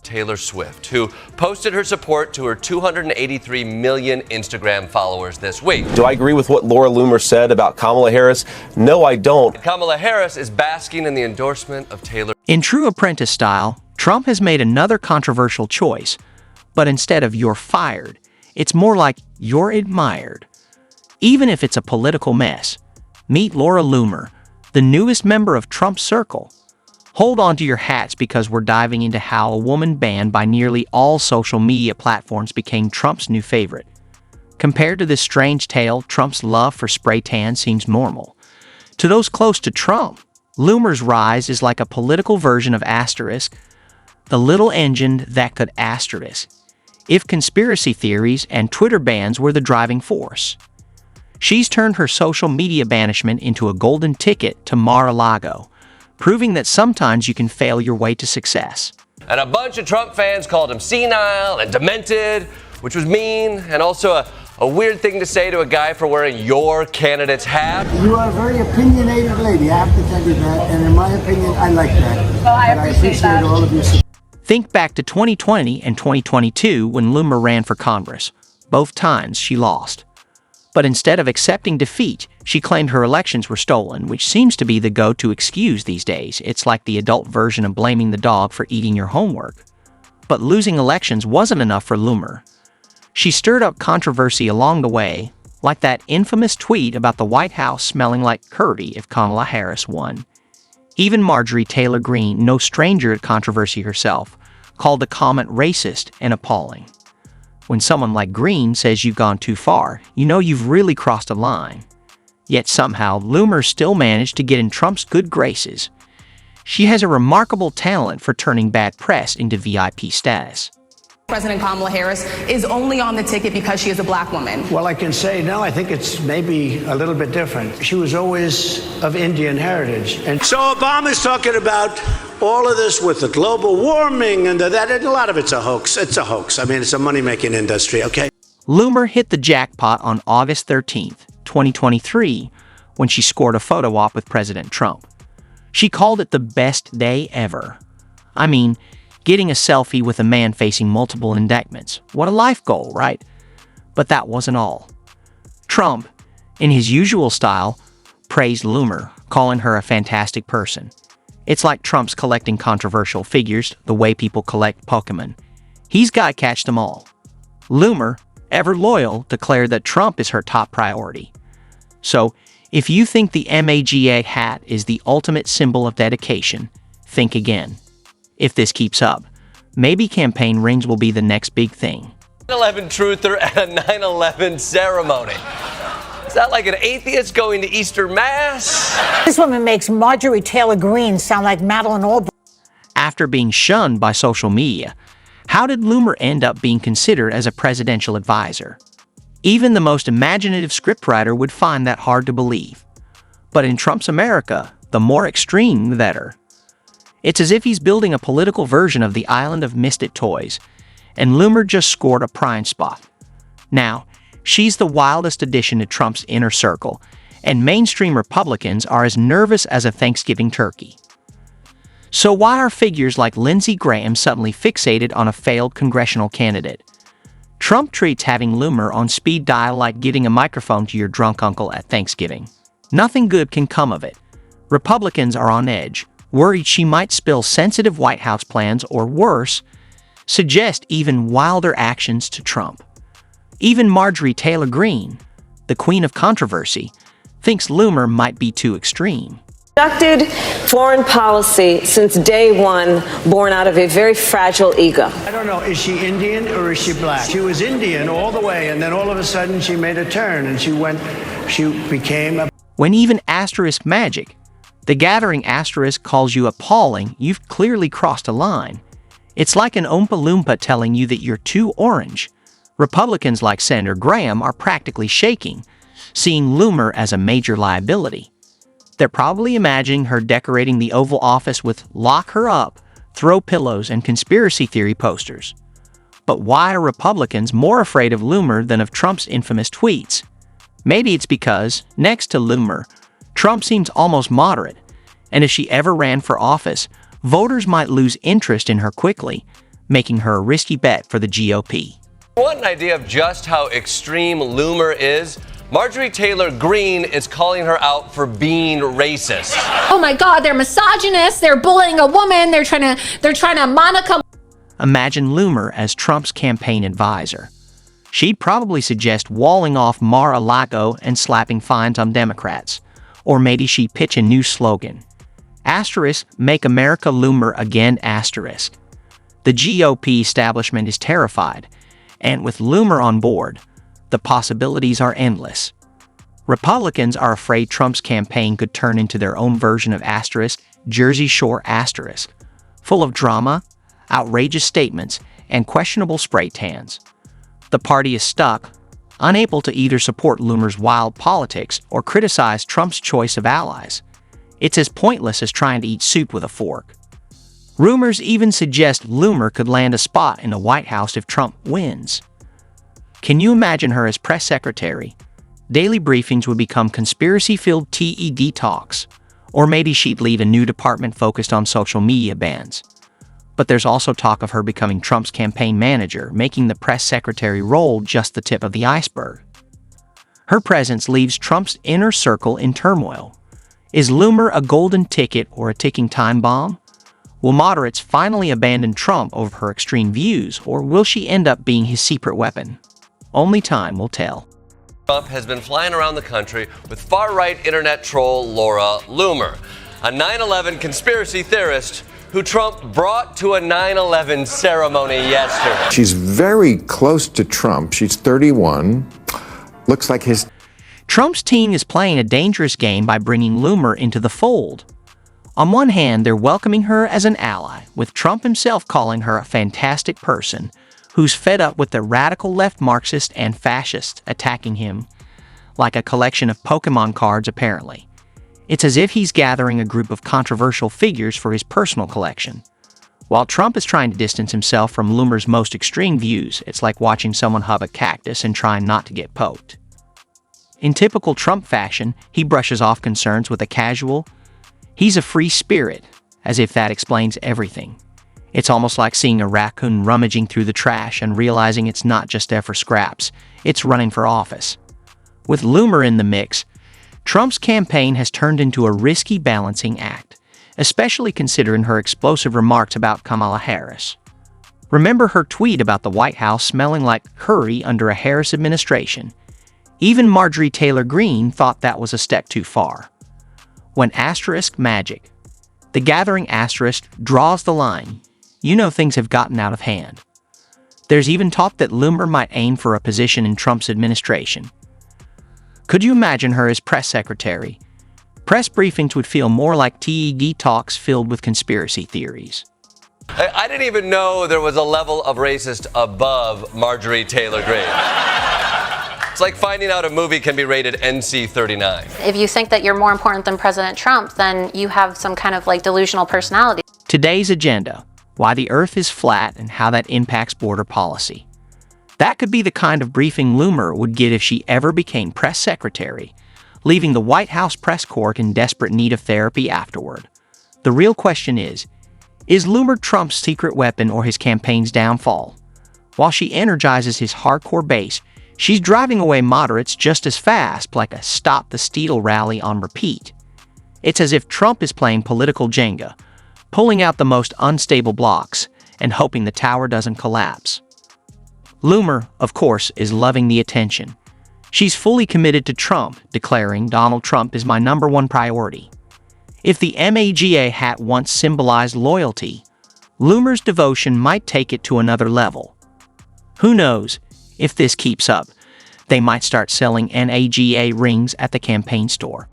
Taylor Swift, who posted her support to her 283 million Instagram followers this week. Do I agree with what Laura Loomer said about Kamala Harris? No, I don't. Kamala Harris is basking in the endorsement of Taylor. In true Apprentice style, Trump has made another controversial choice, but instead of "you're fired," it's more like "you're admired." Even if it's a political mess, meet Laura Loomer, the newest member of Trump's circle. Hold on to your hats because we're diving into how a woman banned by nearly all social media platforms became Trump's new favorite. Compared to this strange tale, Trump's love for spray tan seems normal. To those close to Trump, Loomer's rise is like a political version of Asterisk, the little engine that could asterisk if conspiracy theories and Twitter bans were the driving force. She's turned her social media banishment into a golden ticket to Mar-a-Lago, proving that sometimes you can fail your way to success. And a bunch of Trump fans called him senile and demented, which was mean, and also a weird thing to say to a guy for wearing your candidate's hat. You are a very opinionated lady, I have to tell you that, and in my opinion, I like that. Well, I appreciate that. All of your support. Think back to 2020 and 2022 when Loomer ran for Congress. Both times she lost. But instead of accepting defeat, she claimed her elections were stolen, which seems to be the go-to excuse these days. It's like the adult version of blaming the dog for eating your homework. But losing elections wasn't enough for Loomer. She stirred up controversy along the way, like that infamous tweet about the White House smelling like curry if Kamala Harris won. Even Marjorie Taylor Greene, no stranger at controversy herself, called the comment racist and appalling. When someone like Greene says you've gone too far, you know you've really crossed a line. Yet somehow, Loomer still managed to get in Trump's good graces. She has a remarkable talent for turning bad press into VIP status. President Kamala Harris is only on the ticket because she is a black woman. Well, I can say now I think it's maybe a little bit different. She was always of Indian heritage. And so Obama's talking about all of this with the global warming and that, and a lot of it's a hoax. It's a hoax. I mean, it's a money-making industry, okay? Loomer hit the jackpot on August 13th, 2023, when she scored a photo op with President Trump. She called it the best day ever. I mean, getting a selfie with a man facing multiple indictments. What a life goal, right? But that wasn't all. Trump, in his usual style, praised Loomer, calling her a fantastic person. It's like Trump's collecting controversial figures the way people collect Pokemon. He's got to catch them all. Loomer, ever loyal, declared that Trump is her top priority. So, if you think the MAGA hat is the ultimate symbol of dedication, think again. If this keeps up, maybe campaign rings will be the next big thing. 9/11 truther at a 9/11 ceremony. Is that like an atheist going to Easter Mass? This woman makes Marjorie Taylor Greene sound like Madeleine Albright. After being shunned by social media, how did Loomer end up being considered as a presidential advisor? Even the most imaginative scriptwriter would find that hard to believe. But in Trump's America, the more extreme, the better. It's as if he's building a political version of the island of misfit toys, and Loomer just scored a prime spot. Now, she's the wildest addition to Trump's inner circle, and mainstream Republicans are as nervous as a Thanksgiving turkey. So why are figures like Lindsey Graham suddenly fixated on a failed congressional candidate? Trump treats having Loomer on speed dial like giving a microphone to your drunk uncle at Thanksgiving. Nothing good can come of it. Republicans are on edge, worried she might spill sensitive White House plans or worse, suggest even wilder actions to Trump. Even Marjorie Taylor Greene, the queen of controversy, thinks Loomer might be too extreme. Conducted foreign policy since day one, born out of a very fragile ego. I don't know, is she Indian or is she black? She was Indian all the way, and then all of a sudden she made a turn and she became a... When even asterisk magic, the Gathering asterisk calls you appalling, you've clearly crossed a line. It's like an Oompa Loompa telling you that you're too orange. Republicans like Senator Graham are practically shaking, seeing Loomer as a major liability. They're probably imagining her decorating the Oval Office with "Lock her up," throw pillows, and conspiracy theory posters. But why are Republicans more afraid of Loomer than of Trump's infamous tweets? Maybe it's because, next to Loomer, Trump seems almost moderate, and if she ever ran for office, voters might lose interest in her quickly, making her a risky bet for the GOP. Want an idea of just how extreme Loomer is? Marjorie Taylor Greene is calling her out for being racist. Oh my God, they're misogynists. They're bullying a woman. They're trying to Monica. Imagine Loomer as Trump's campaign advisor. She'd probably suggest walling off Mar-a-Lago and slapping fines on Democrats. Or maybe she'd pitch a new slogan. Asterisk, make America Loomer again, asterisk. The GOP establishment is terrified, and with Loomer on board, the possibilities are endless. Republicans are afraid Trump's campaign could turn into their own version of asterisk, Jersey Shore asterisk, full of drama, outrageous statements, and questionable spray tans. The party is stuck, unable to either support Loomer's wild politics or criticize Trump's choice of allies. It's as pointless as trying to eat soup with a fork. Rumors even suggest Loomer could land a spot in the White House if Trump wins. Can you imagine her as press secretary? Daily briefings would become conspiracy-filled TED talks, or maybe she'd lead a new department focused on social media bans. But there's also talk of her becoming Trump's campaign manager, making the press secretary role just the tip of the iceberg. Her presence leaves Trump's inner circle in turmoil. Is Loomer a golden ticket or a ticking time bomb? Will moderates finally abandon Trump over her extreme views, or will she end up being his secret weapon? Only time will tell. Trump has been flying around the country with far-right internet troll Laura Loomer, a 9/11 conspiracy theorist who Trump brought to a 9/11 ceremony yesterday. She's very close to Trump. She's 31. Looks like his... Trump's team is playing a dangerous game by bringing Loomer into the fold. On one hand, they're welcoming her as an ally, with Trump himself calling her a fantastic person who's fed up with the radical left Marxist and fascists attacking him like a collection of Pokemon cards, apparently. It's as if he's gathering a group of controversial figures for his personal collection. While Trump is trying to distance himself from Loomer's most extreme views, it's like watching someone hug a cactus and trying not to get poked. In typical Trump fashion, he brushes off concerns with a casual, "He's a free spirit," as if that explains everything. It's almost like seeing a raccoon rummaging through the trash and realizing it's not just there for scraps, it's running for office. With Loomer in the mix, Trump's campaign has turned into a risky balancing act, especially considering her explosive remarks about Kamala Harris. Remember her tweet about the White House smelling like curry under a Harris administration? Even Marjorie Taylor Greene thought that was a step too far. When asterisk magic, the gathering asterisk draws the line, you know things have gotten out of hand. There's even talk that Loomer might aim for a position in Trump's administration. Could you imagine her as press secretary? Press briefings would feel more like TED talks filled with conspiracy theories. I didn't even know there was a level of racist above Marjorie Taylor Greene. It's like finding out a movie can be rated NC-39. If you think that you're more important than President Trump, then you have some kind of delusional personality. Today's agenda: why the Earth is flat and how that impacts border policy. That could be the kind of briefing Loomer would get if she ever became press secretary, leaving the White House press corps in desperate need of therapy afterward. The real question is Loomer Trump's secret weapon or his campaign's downfall? While she energizes his hardcore base, she's driving away moderates just as fast, like a Stop the Steal rally on repeat. It's as if Trump is playing political Jenga, pulling out the most unstable blocks and hoping the tower doesn't collapse. Loomer, of course, is loving the attention. She's fully committed to Trump, declaring, "Donald Trump is my #1 priority." If the MAGA hat once symbolized loyalty, Loomer's devotion might take it to another level. Who knows? If this keeps up, they might start selling NAGA rings at the campaign store.